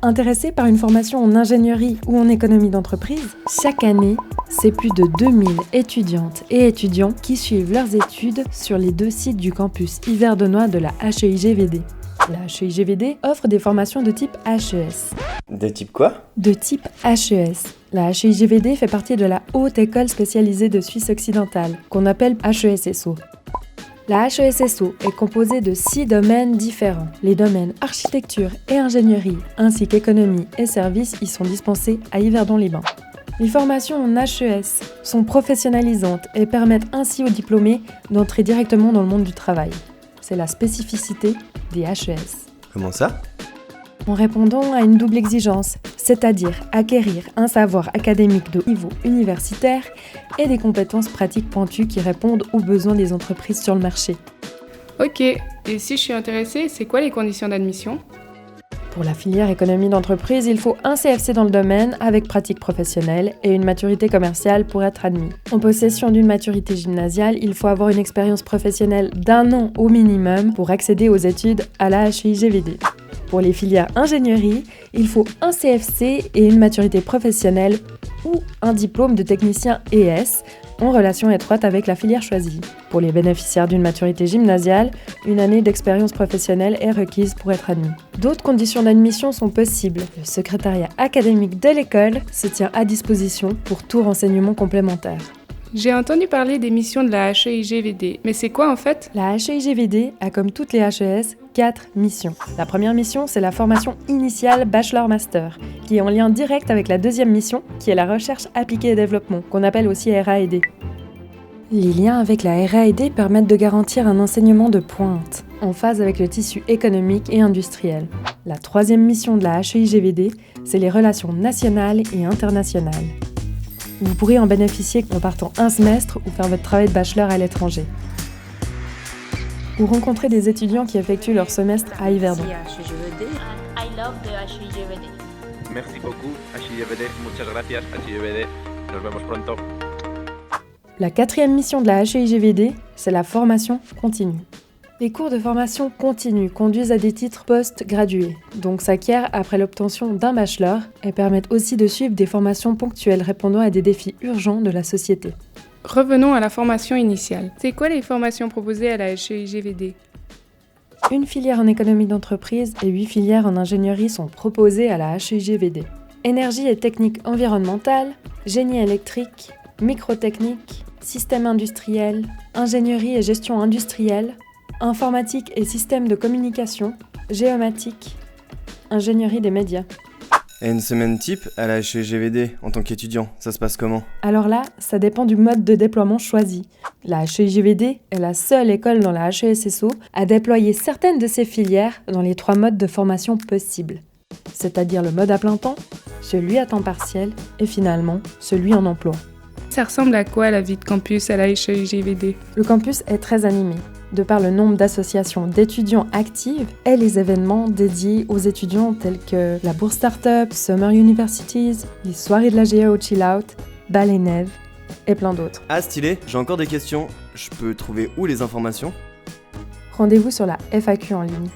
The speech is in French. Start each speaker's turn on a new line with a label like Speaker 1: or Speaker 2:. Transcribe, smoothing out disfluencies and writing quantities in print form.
Speaker 1: Intéressé par une formation en ingénierie ou en économie d'entreprise, chaque année, c'est plus de 2000 étudiantes et étudiants qui suivent leurs études sur les 2 sites du campus Yverdenois de la HEIGVD. La HEIGVD offre des formations de type HES.
Speaker 2: De type quoi ?
Speaker 1: De type HES. La HEIGVD fait partie de la Haute École spécialisée de Suisse occidentale, qu'on appelle HESSO. La HESSO est composée de 6 domaines différents. Les domaines architecture et ingénierie, ainsi qu'économie et services y sont dispensés à Yverdon-les-Bains. Les formations en HES sont professionnalisantes et permettent ainsi aux diplômés d'entrer directement dans le monde du travail. C'est la spécificité des HES.
Speaker 2: Comment ça ?
Speaker 1: En répondant à une double exigence, c'est-à-dire acquérir un savoir académique de niveau universitaire et des compétences pratiques pointues qui répondent aux besoins des entreprises sur le marché.
Speaker 3: Ok, et si je suis intéressée, c'est quoi les conditions d'admission ?
Speaker 1: Pour la filière économie d'entreprise, il faut un CFC dans le domaine avec pratique professionnelle et une maturité commerciale pour être admis. En possession d'une maturité gymnasiale, il faut avoir une expérience professionnelle d'1 an au minimum pour accéder aux études à la HEIGVD. Pour les filières ingénierie, il faut un CFC et une maturité professionnelle ou un diplôme de technicien ES en relation étroite avec la filière choisie. Pour les bénéficiaires d'une maturité gymnasiale, une année d'expérience professionnelle est requise pour être admis. D'autres conditions d'admission sont possibles. Le secrétariat académique de l'école se tient à disposition pour tout renseignement complémentaire.
Speaker 3: J'ai entendu parler des missions de la HEIGVD, mais c'est quoi en fait ?
Speaker 1: La HEIGVD a, comme toutes les HES, 4 missions. La première mission, c'est la formation initiale Bachelor-Master, qui est en lien direct avec la deuxième mission, qui est la recherche appliquée et développement, qu'on appelle aussi RA&D. Les liens avec la RA&D permettent de garantir un enseignement de pointe, en phase avec le tissu économique et industriel. La troisième mission de la HEIGVD, c'est les relations nationales et internationales. Vous pourrez en bénéficier en partant un semestre ou faire votre travail de bachelor à l'étranger. Ou rencontrer des étudiants qui effectuent leur semestre à Yverdon.
Speaker 4: I love the HEIGVD.
Speaker 5: Merci beaucoup, HEIGVD. Muchas gracias, HEIGVD. Nos vemos pronto.
Speaker 1: La quatrième mission de la HEIGVD, c'est la formation continue. Les cours de formation continue conduisent à des titres post-gradués, donc s'acquièrent après l'obtention d'un bachelor et permettent aussi de suivre des formations ponctuelles répondant à des défis urgents de la société.
Speaker 3: Revenons à la formation initiale. C'est quoi les formations proposées à la HEIGVD ?
Speaker 1: Une filière en économie d'entreprise et 8 filières en ingénierie sont proposées à la HEIGVD. Énergie et technique environnementale, génie électrique, microtechnique, système industriel, ingénierie et gestion industrielle, informatique et système de communication, géomatique, ingénierie des médias.
Speaker 2: Et une semaine type à la HEIGVD en tant qu'étudiant, ça se passe comment ?
Speaker 1: Alors là, ça dépend du mode de déploiement choisi. La HEIGVD est la seule école dans la HESSO à déployer certaines de ses filières dans les 3 modes de formation possibles. C'est-à-dire le mode à plein temps, celui à temps partiel et finalement celui en emploi.
Speaker 3: Ça ressemble à quoi la vie de campus à la HEIGVD ?
Speaker 1: Le campus est très animé, de par le nombre d'associations d'étudiants actives et les événements dédiés aux étudiants tels que la bourse Startup, Summer Universities, les soirées de la GA au Chill Out, Bal et Neve et plein d'autres.
Speaker 2: Ah stylé, j'ai encore des questions. Je peux trouver où les informations ?
Speaker 1: Rendez-vous sur la FAQ en ligne.